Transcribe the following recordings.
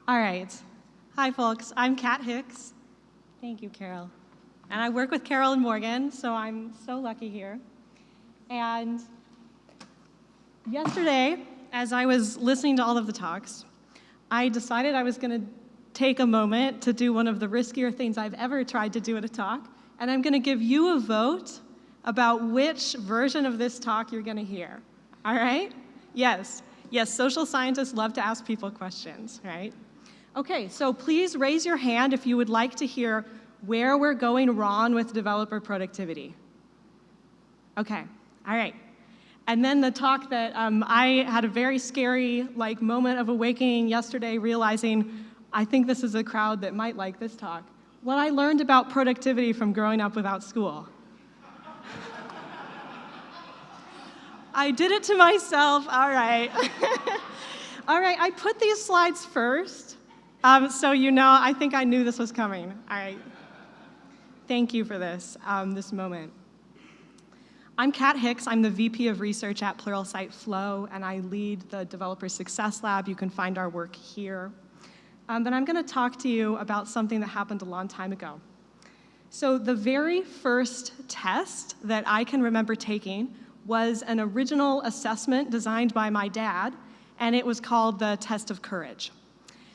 All right. Hi, folks. I'm Kat Hicks. Thank you, Carol. And I work with Carol and Morgan, so I'm so lucky here. And yesterday, as I was listening to all of the talks, I decided I was going to take a moment to do one of the riskier things I've ever tried to do at a talk, and I'm going to give you a vote about which version of this talk you're going to hear. All right? Yes, social scientists love to ask people questions, right? Okay, so please raise your hand if you would like to hear where we're going wrong with developer productivity. Okay, all right. And then the talk that I had a very scary moment of awakening yesterday, realizing I think this is a crowd that might like this talk. What I learned about productivity from growing up without school. I did it to myself, all right. All right, I put these slides first, so you know, I think I knew this was coming. All right, thank you for this, this moment. I'm Kat Hicks. I'm the VP of Research at Pluralsight Flow, and I lead the Developer Success Lab. You can find our work here. But I'm going to talk to you about something that happened a long time ago. So the very first test that I can remember taking was an original assessment designed by my dad, and it was called the Test of Courage.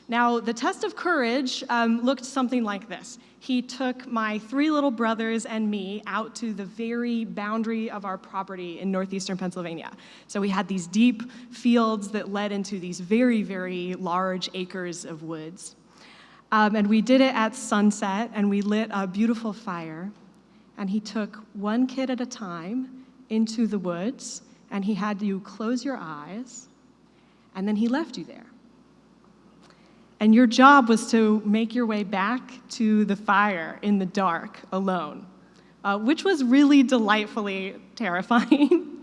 Now, the Test of Courage looked something like this. He took my 3 little brothers and me out to the very boundary of our property in northeastern Pennsylvania. So we had these deep fields that led into these very, very large acres of woods. And we did it at sunset, and we lit a beautiful fire. And he took one kid at a time into the woods, and he had you close your eyes, and then he left you there. And your job was to make your way back to the fire in the dark alone, which was really delightfully terrifying.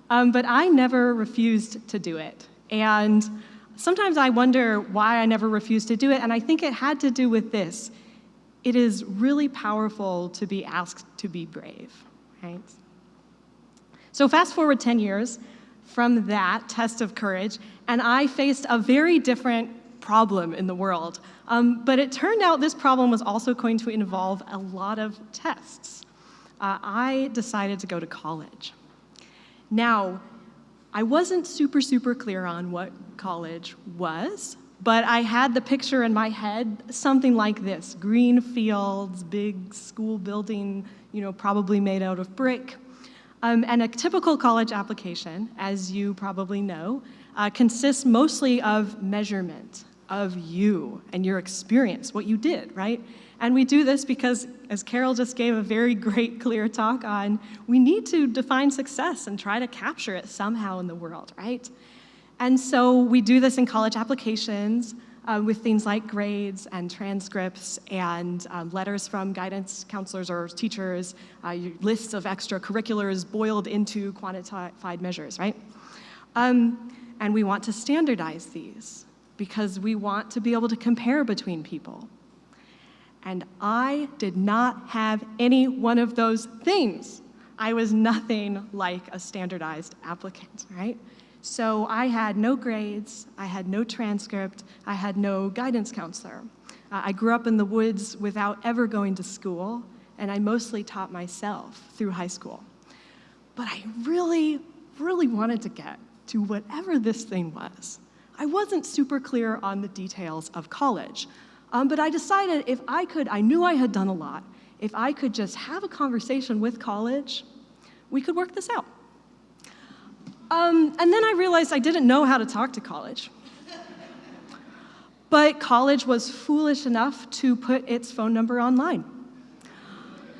But I never refused to do it. And sometimes I wonder why I never refused to do it, and I think it had to do with this. It is really powerful to be asked to be brave, right? So fast forward 10 years from that test of courage, and I faced a very different problem in the world. But it turned out this problem was also going to involve a lot of tests. I decided to go to college. Now, I wasn't super clear on what college was, but I had the picture in my head, something like this: green fields, big school building, probably made out of brick. And a typical college application, as you probably know, consists mostly of measurement of you and your experience, what you did, right? And we do this because, as Carol just gave a very great, clear talk on, we need to define success and try to capture it somehow in the world, right? And so we do this in college applications with things like grades and transcripts and letters from guidance counselors or teachers, lists of extracurriculars boiled into quantified measures, right? And we want to standardize these because we want to be able to compare between people. And I did not have any one of those things. I was nothing like a standardized applicant, right? So I had no grades, I had no transcript, I had no guidance counselor. I grew up in the woods without ever going to school, and I mostly taught myself through high school. But I really wanted to get to whatever this thing was. I wasn't super clear on the details of college, but I decided if I could, I knew I had done a lot, if I could just have a conversation with college, we could work this out. And then I realized I didn't know how to talk to college. But college was foolish enough to put its phone number online.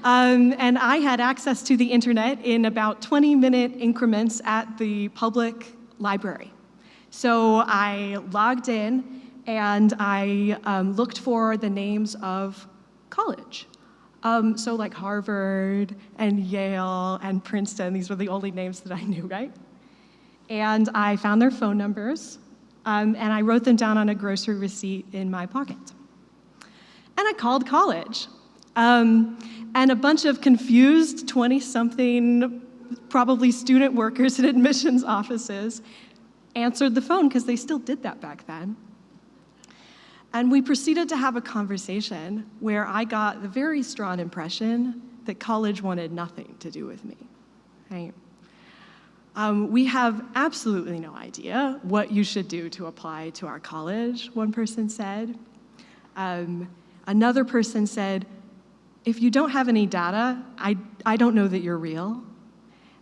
And I had access to the internet in about 20-minute increments at the public library. So I logged in and I looked for the names of college. So like Harvard and Yale and Princeton, these were the only names that I knew, right? And I found their phone numbers, and I wrote them down on a grocery receipt in my pocket. And I called college. And a bunch of confused 20-something, probably student workers in admissions offices answered the phone, because they still did that back then. And we proceeded to have a conversation where I got the very strong impression that college wanted nothing to do with me, right? We have absolutely no idea what you should do to apply to our college, one person said. Another person said, if you don't have any data, I don't know that you're real.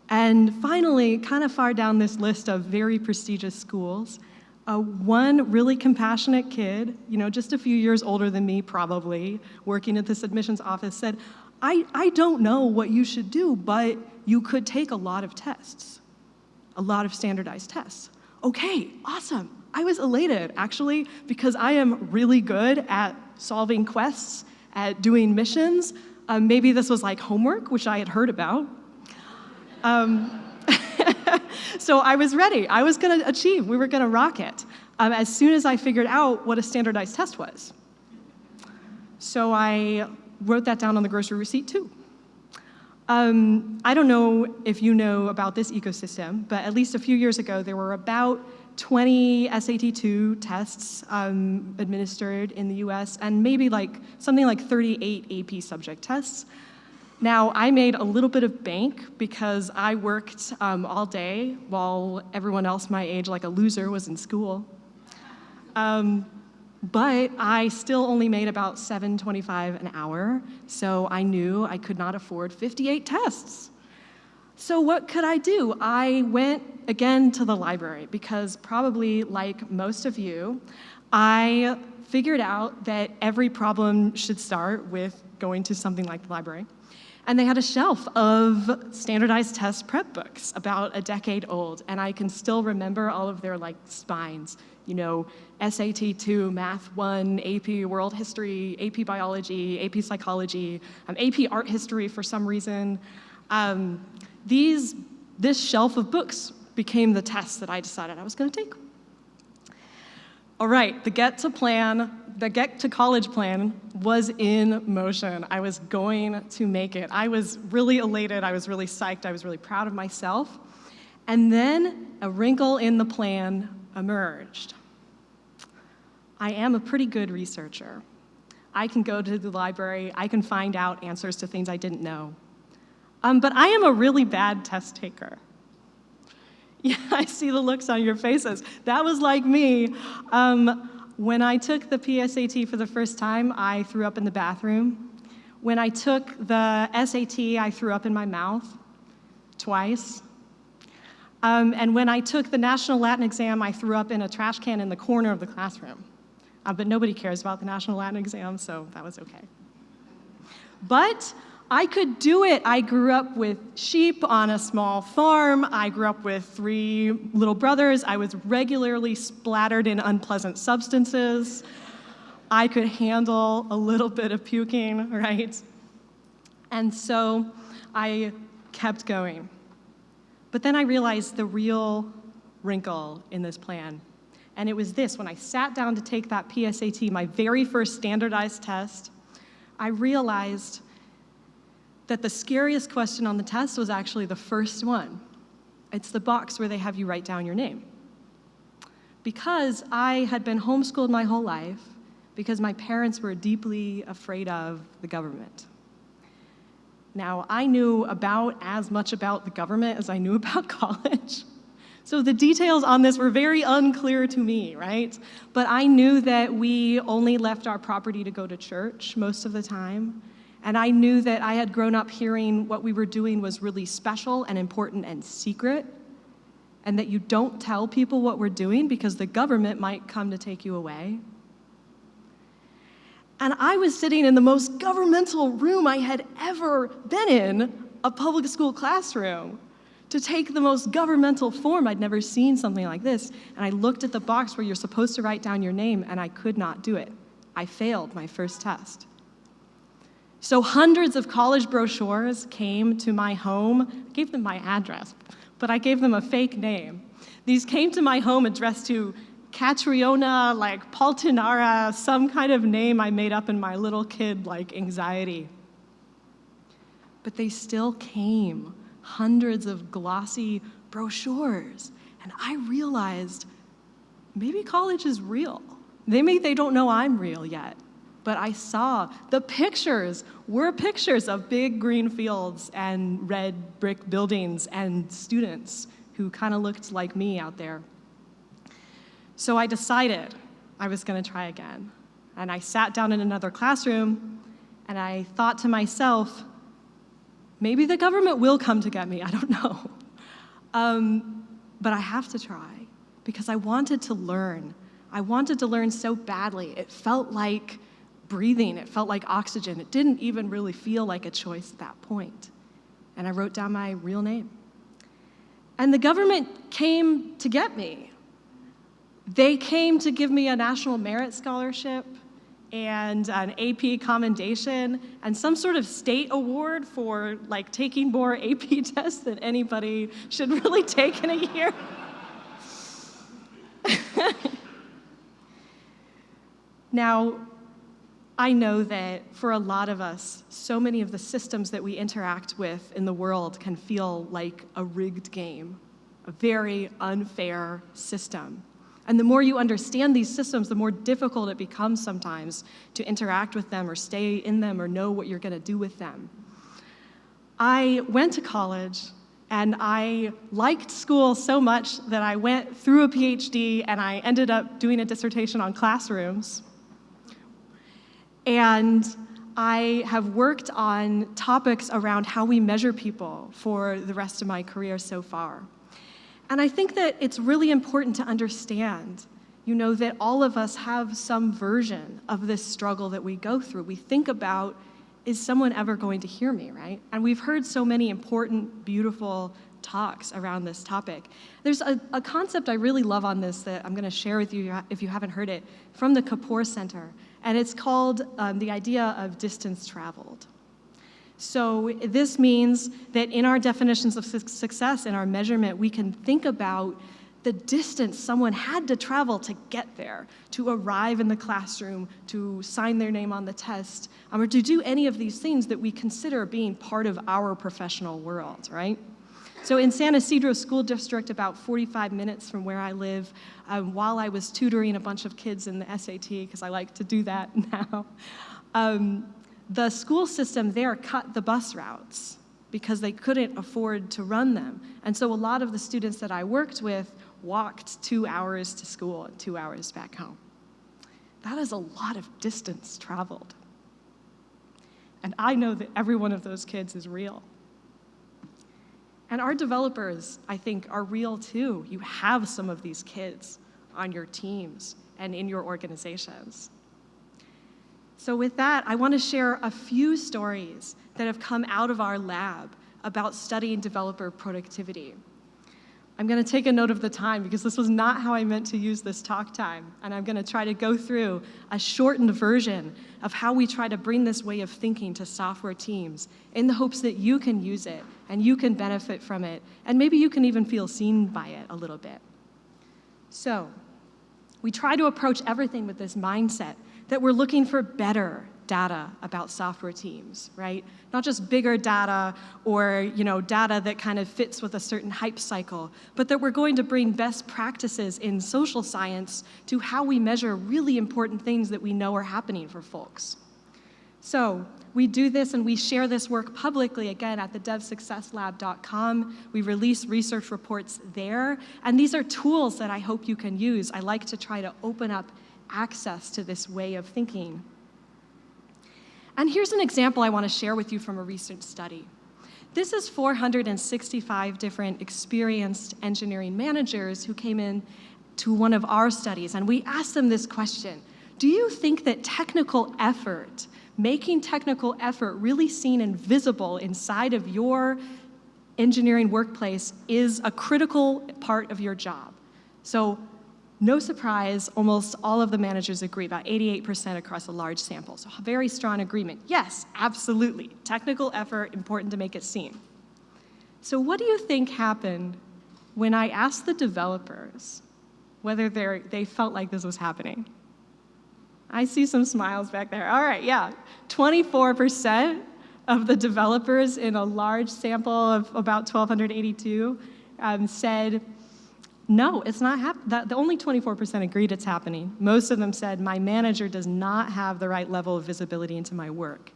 And finally, kind of far down this list of very prestigious schools, one really compassionate kid, just a few years older than me probably, working at this admissions office, said, I don't know what you should do, but you could take a lot of tests, a lot of standardized tests. Okay, awesome. I was elated, actually, because I am really good at solving quests, at doing missions. Maybe this was like homework, which I had heard about. So I was ready. I was going to achieve. We were going to rock it as soon as I figured out what a standardized test was. So I wrote that down on the grocery receipt, too. I don't know if you know about this ecosystem, but at least a few years ago, there were about 20 SAT-2 tests administered in the US, and maybe something like 38 AP subject tests. Now, I made a little bit of bank because I worked all day while everyone else my age, like a loser, was in school. But I still only made about $7.25 an hour, so I knew I could not afford 58 tests. So what could I do? I went again to the library because probably like most of you, I figured out that every problem should start with going to something like the library. And they had a shelf of standardized test prep books about a decade old, and I can still remember all of their spines. SAT-2, Math 1, AP World History, AP Biology, AP Psychology, AP Art History for some reason. This shelf of books became the test that I decided I was going to take. All right, the get to college plan was in motion. I was going to make it. I was really elated. I was really psyched. I was really proud of myself. And then a wrinkle in the plan emerged. I am a pretty good researcher. I can go to the library. I can find out answers to things I didn't know. But I am a really bad test taker. Yeah, I see the looks on your faces. That was like me. When I took the PSAT for the first time, I threw up in the bathroom. When I took the SAT, I threw up in my mouth twice. And when I took the National Latin exam, I threw up in a trash can in the corner of the classroom. But nobody cares about the National Latin exam, so that was okay. But I could do it. I grew up with sheep on a small farm. I grew up with 3 little brothers. I was regularly splattered in unpleasant substances. I could handle a little bit of puking, right? And so I kept going. But then I realized the real wrinkle in this plan. And it was this: when I sat down to take that PSAT, my very first standardized test, I realized that the scariest question on the test was actually the first one. It's the box where they have you write down your name. Because I had been homeschooled my whole life, because my parents were deeply afraid of the government. Now, I knew about as much about the government as I knew about college. So the details on this were very unclear to me, right? But I knew that we only left our property to go to church most of the time. And I knew that I had grown up hearing what we were doing was really special and important and secret, and that you don't tell people what we're doing because the government might come to take you away. And I was sitting in the most governmental room I had ever been in, a public school classroom, to take the most governmental form. I'd never seen something like this. And I looked at the box where you're supposed to write down your name, and I could not do it. I failed my first test. So hundreds of college brochures came to my home. I gave them my address, but I gave them a fake name. These came to my home addressed to Catriona, Paltinara, some kind of name I made up in my little kid, anxiety. But they still came, hundreds of glossy brochures. And I realized maybe college is real. They don't know I'm real yet, but I saw the pictures were pictures of big green fields and red brick buildings and students who kind of looked like me out there. So I decided I was going to try again. And I sat down in another classroom, and I thought to myself, maybe the government will come to get me, I don't know. But I have to try, because I wanted to learn. I wanted to learn so badly. It felt like breathing. It felt like oxygen. It didn't even really feel like a choice at that point. And I wrote down my real name. And the government came to get me. They came to give me a National Merit Scholarship and an AP commendation and some sort of state award for like taking more AP tests than anybody should really take in a year. Now, I know that for a lot of us, so many of the systems that we interact with in the world can feel like a rigged game, a very unfair system. And the more you understand these systems, the more difficult it becomes sometimes to interact with them or stay in them or know what you're going to do with them. I went to college, and I liked school so much that I went through a PhD, and I ended up doing a dissertation on classrooms. And I have worked on topics around how we measure people for the rest of my career so far. And I think that it's really important to understand, that all of us have some version of this struggle that we go through. We think about, is someone ever going to hear me, right? And we've heard so many important, beautiful talks around this topic. There's a concept I really love on this that I'm going to share with you if you haven't heard it, from the Kapoor Center. And it's called the idea of distance traveled. So this means that in our definitions of success, in our measurement, we can think about the distance someone had to travel to get there, to arrive in the classroom, to sign their name on the test, or to do any of these things that we consider being part of our professional world, right? So in San Ysidro School District, about 45 minutes from where I live, while I was tutoring a bunch of kids in the SAT, because I like to do that now, the school system there cut the bus routes because they couldn't afford to run them. And so a lot of the students that I worked with walked 2 hours to school and 2 hours back home. That is a lot of distance traveled. And I know that every one of those kids is real. And our developers, I think, are real too. You have some of these kids on your teams and in your organizations. So with that, I want to share a few stories that have come out of our lab about studying developer productivity. I'm going to take a note of the time because this was not how I meant to use this talk time, and I'm going to try to go through a shortened version of how we try to bring this way of thinking to software teams in the hopes that you can use it and you can benefit from it, and maybe you can even feel seen by it a little bit. So, we try to approach everything with this mindset that we're looking for better data about software teams, right? Not just bigger data or data that kind of fits with a certain hype cycle, but that we're going to bring best practices in social science to how we measure really important things that we know are happening for folks. So we do this and we share this work publicly, again, at the devsuccesslab.com. We release research reports there, and these are tools that I hope you can use. I like to try to open up access to this way of thinking. And here's an example I want to share with you from a recent study. This is 465 different experienced engineering managers who came in to one of our studies, and we asked them this question: do you think that technical effort, making technical effort really seen and visible inside of your engineering workplace, is a critical part of your job? So, no surprise, almost all of the managers agree, about 88% across a large sample. So a very strong agreement. Yes, absolutely. Technical effort, important to make it seen. So what do you think happened when I asked the developers whether they felt like this was happening? I see some smiles back there. All right, yeah. 24% of the developers in a large sample of about 1,282 said no, it's not happening. The only 24% agreed it's happening. Most of them said, my manager does not have the right level of visibility into my work.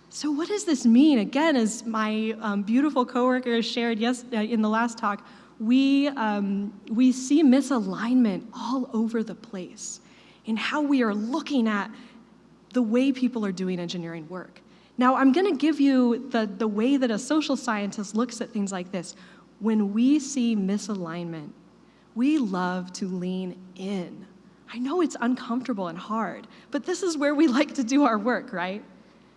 So what does this mean? Again, as my beautiful coworker shared in the last talk, we see misalignment all over the place in how we are looking at the way people are doing engineering work. Now, I'm going to give you the way that a social scientist looks at things like this. When we see misalignment, we love to lean in. I know it's uncomfortable and hard, but this is where we like to do our work, right?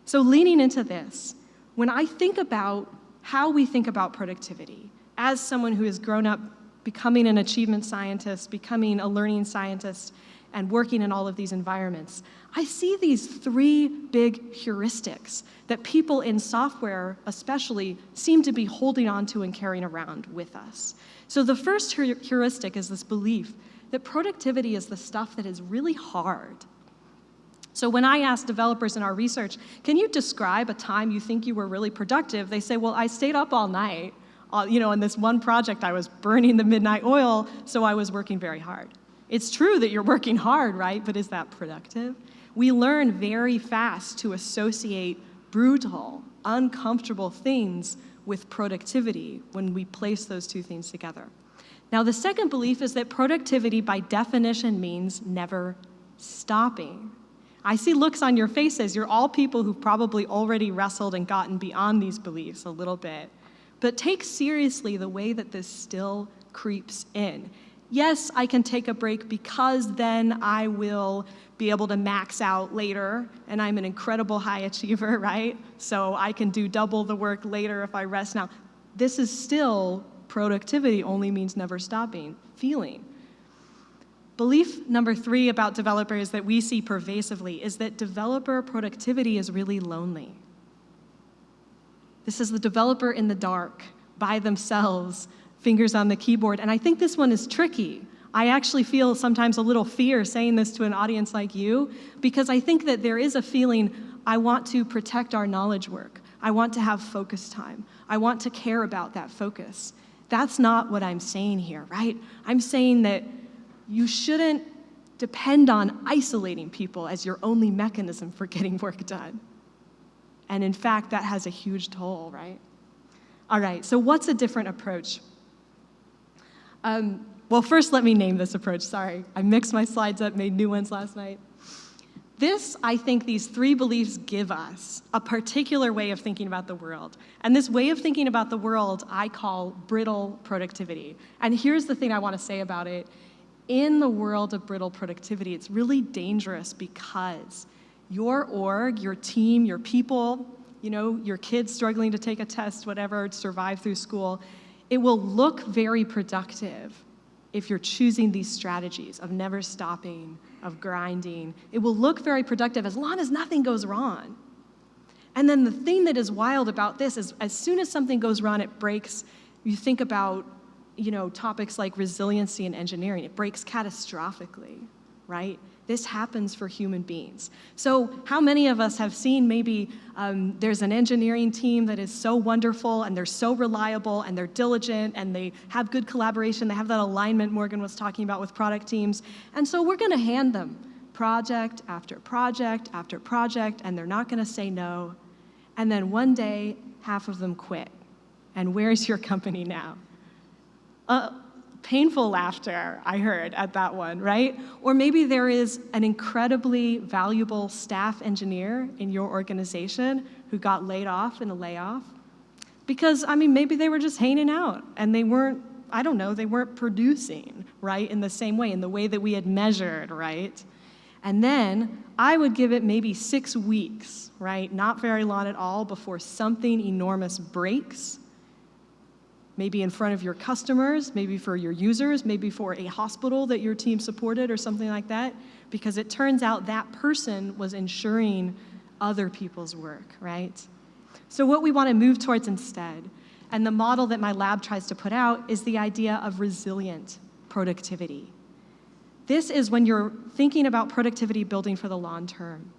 So leaning into this, when I think about how we think about productivity, as someone who has grown up becoming an achievement scientist, becoming a learning scientist, and working in all of these environments, I see these three big heuristics that people in software especially seem to be holding on to and carrying around with us. So the first heuristic is this belief that productivity is the stuff that is really hard. So when I ask developers in our research, can you describe a time you think you were really productive? They say, well, I stayed up all night. In this one project, I was burning the midnight oil, so I was working very hard. It's true that you're working hard, right? But is that productive? We learn very fast to associate brutal, uncomfortable things with productivity when we place those two things together. Now, the second belief is that productivity, by definition, means never stopping. I see looks on your faces. You're all people who've probably already wrestled and gotten beyond these beliefs a little bit. But take seriously the way that this still creeps in. Yes, I can take a break because then I will be able to max out later, and I'm an incredible high achiever, right? So I can do double the work later if I rest now. This is still productivity only means never stopping, feeling. Belief number 3 about developers that we see pervasively is that developer productivity is really lonely. This is the developer in the dark, by themselves, fingers on the keyboard. And I think this one is tricky. I actually feel sometimes a little fear saying this to an audience like you, because I think that there is a feeling, I want to protect our knowledge work. I want to have focus time. I want to care about that focus. That's not what I'm saying here, right? I'm saying that you shouldn't depend on isolating people as your only mechanism for getting work done. And in fact, that has a huge toll, right? All right, so what's a different approach? Well, first let me name this approach. Sorry, I mixed my slides up, made new ones last night. I think these 3 beliefs give us a particular way of thinking about the world. And this way of thinking about the world I call brittle productivity. And here's the thing I want to say about it. In the world of brittle productivity, it's really dangerous because your org, your team, your people, your kids struggling to take a test, whatever, to survive through school, it will look very productive if you're choosing these strategies of never stopping, of grinding. It will look very productive as long as nothing goes wrong. And then the thing that is wild about this is as soon as something goes wrong, it breaks. You think about topics like resiliency in engineering. It breaks catastrophically, right? This happens for human beings. So how many of us have seen maybe there's an engineering team that is so wonderful and they're so reliable and they're diligent and they have good collaboration, they have that alignment Morgan was talking about with product teams, and so we're gonna hand them project after project after project and they're not gonna say no, and then one day half of them quit. And where's your company now? Painful laughter, I heard at that one, right? Or maybe there is an incredibly valuable staff engineer in your organization who got laid off in a layoff because, maybe they were just hanging out and they weren't producing, right, in the same way, in the way that we had measured, right? And then I would give it maybe 6 weeks, right, not very long at all, before something enormous breaks. Maybe in front of your customers, maybe for your users, maybe for a hospital that your team supported or something like that, because it turns out that person was ensuring other people's work, right? So what we want to move towards instead, and the model that my lab tries to put out, is the idea of resilient productivity. This is when you're thinking about productivity building for the long term.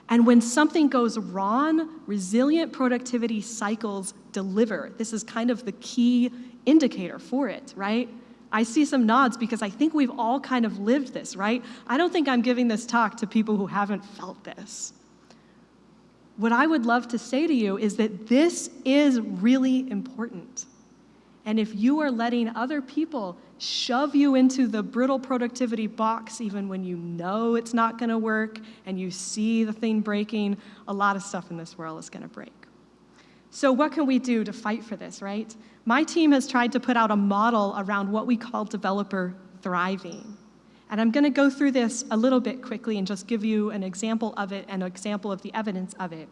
And when something goes wrong, resilient productivity cycles deliver. This is kind of the key indicator for it, right? I see some nods because I think we've all kind of lived this, right? I don't think I'm giving this talk to people who haven't felt this. What I would love to say to you is that this is really important. And if you are letting other people shove you into the brittle productivity box, even when you know it's not going to work and you see the thing breaking, a lot of stuff in this world is going to break. So what can we do to fight for this, right? My team has tried to put out a model around what we call developer thriving. And I'm going to go through this a little bit quickly and just give you an example of it and an example of the evidence of it.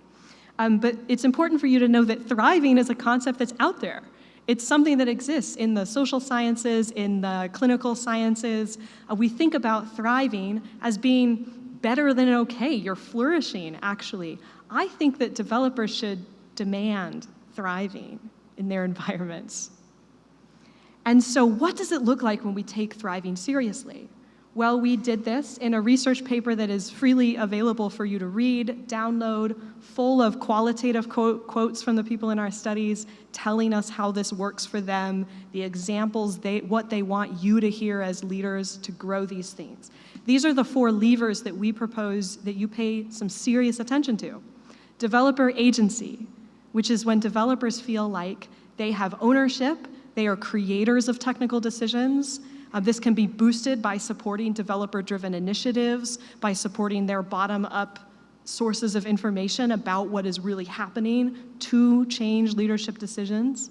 But it's important for you to know that thriving is a concept that's out there. It's something that exists in the social sciences, in the clinical sciences. We think about thriving as being better than okay. You're flourishing, actually. I think that developers should demand thriving in their environments. And so what does it look like when we take thriving seriously? Well, we did this in a research paper that is freely available for you to read, download, full of qualitative quotes from the people in our studies telling us how this works for them, the examples, what they want you to hear as leaders to grow these things. These are the 4 levers that we propose that you pay some serious attention to. Developer agency, which is when developers feel like they have ownership, they are creators of technical decisions. This can be boosted by supporting developer-driven initiatives, by supporting their bottom-up sources of information about what is really happening to change leadership decisions.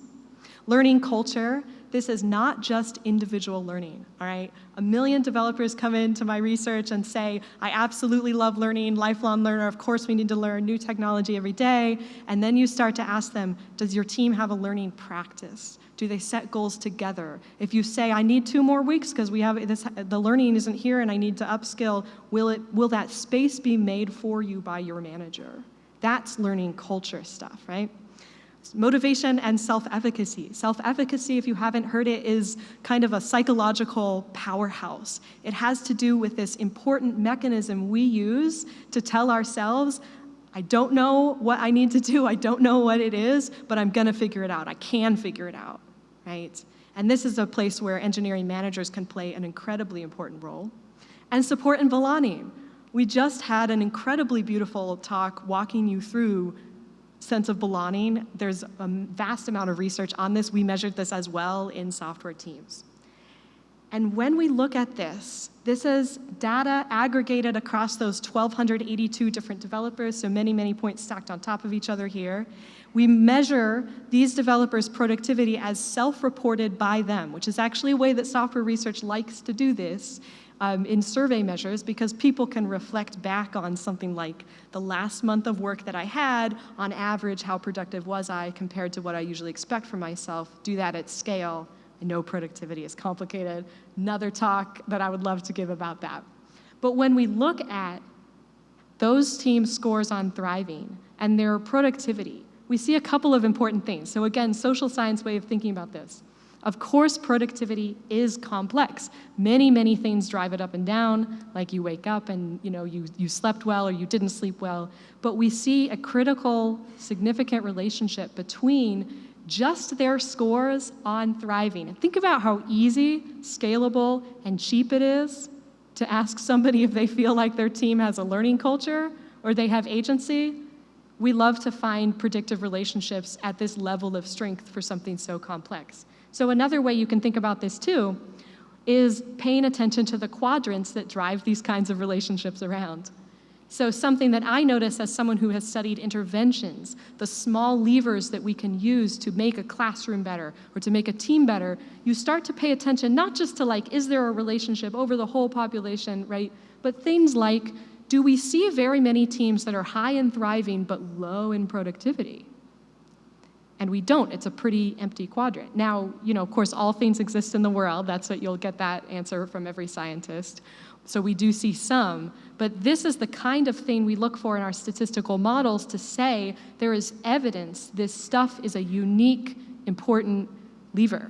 Learning culture. This is not just individual learning, all right? 1 million developers come into my research and say, I absolutely love learning, lifelong learner, of course we need to learn new technology every day. And then you start to ask them, does your team have a learning practice? Do they set goals together? If you say, I need 2 more weeks because we have this, the learning isn't here and I need to upskill, will that space be made for you by your manager? That's learning culture stuff, right? Motivation and self-efficacy. Self-efficacy, if you haven't heard it, is kind of a psychological powerhouse. It has to do with this important mechanism we use to tell ourselves, I don't know what I need to do, I don't know what it is, but I'm gonna figure it out. I can figure it out, right? And this is a place where engineering managers can play an incredibly important role. And support and belonging. We just had an incredibly beautiful talk walking you through sense of belonging. There's a vast amount of research on this. We measured this as well in software teams. And when we look at this is data aggregated across those 1,282 different developers, so many, many points stacked on top of each other here. We measure these developers' productivity as self-reported by them, which is actually a way that software research likes to do this in survey measures, because people can reflect back on something like the last month of work that I had, on average, how productive was I compared to what I usually expect from myself, do that at scale. I know productivity is complicated. Another talk that I would love to give about that. But when we look at those team scores on thriving and their productivity, we see a couple of important things. So again, social science way of thinking about this. Of course, productivity is complex. Many, many things drive it up and down, like you wake up and you slept well or you didn't sleep well. But we see a critical, significant relationship between just their scores on thriving. And think about how easy, scalable, and cheap it is to ask somebody if they feel like their team has a learning culture or they have agency. We love to find predictive relationships at this level of strength for something so complex. So another way you can think about this too is paying attention to the quadrants that drive these kinds of relationships around. So something that I notice as someone who has studied interventions, the small levers that we can use to make a classroom better or to make a team better, you start to pay attention not just to like, is there a relationship over the whole population, right? But things like, do we see very many teams that are high in thriving but low in productivity? And we don't. It's a pretty empty quadrant. Now, of course, all things exist in the world. That's what you'll get that answer from every scientist. So we do see some, but this is the kind of thing we look for in our statistical models to say there is evidence this stuff is a unique, important lever.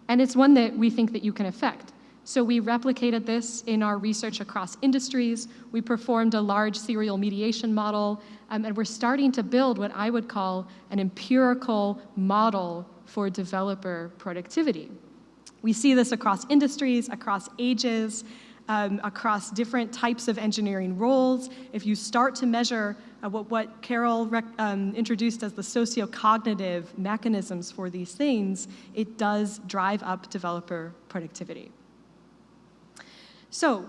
And it's one that we think that you can affect. So we replicated this in our research across industries. We performed a large serial mediation model, and we're starting to build what I would call an empirical model for developer productivity. We see this across industries, across ages, across different types of engineering roles. If you start to measure what Carol introduced as the sociocognitive mechanisms for these things, it does drive up developer productivity. So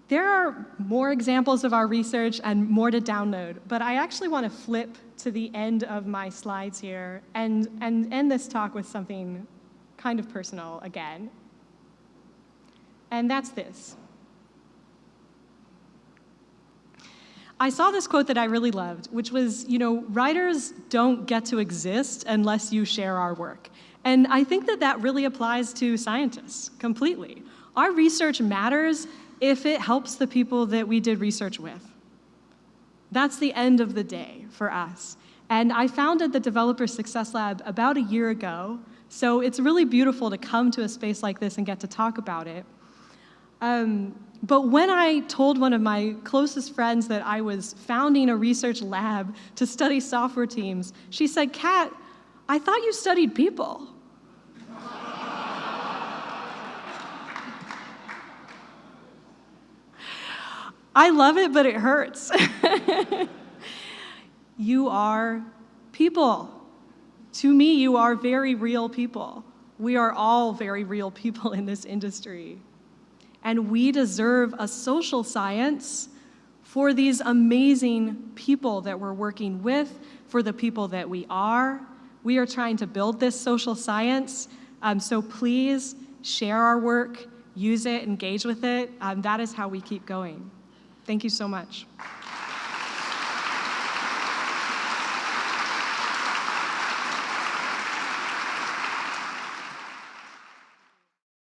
there are more examples of our research and more to download, but I actually want to flip to the end of my slides here and end this talk with something kind of personal again. And that's this. I saw this quote that I really loved, which was, writers don't get to exist unless you share our work. And I think that really applies to scientists completely. Our research matters if it helps the people that we did research with. That's the end of the day for us. And I founded the Developer Success Lab about a year ago, so it's really beautiful to come to a space like this and get to talk about it. But when I told one of my closest friends that I was founding a research lab to study software teams, she said, "Kat, I thought you studied people." I love it, but it hurts. You are people. To me, you are very real people. We are all very real people in this industry. And we deserve a social science for these amazing people that we're working with, for the people that we are. We are trying to build this social science, so please share our work, use it, engage with it. That is how we keep going. Thank you so much.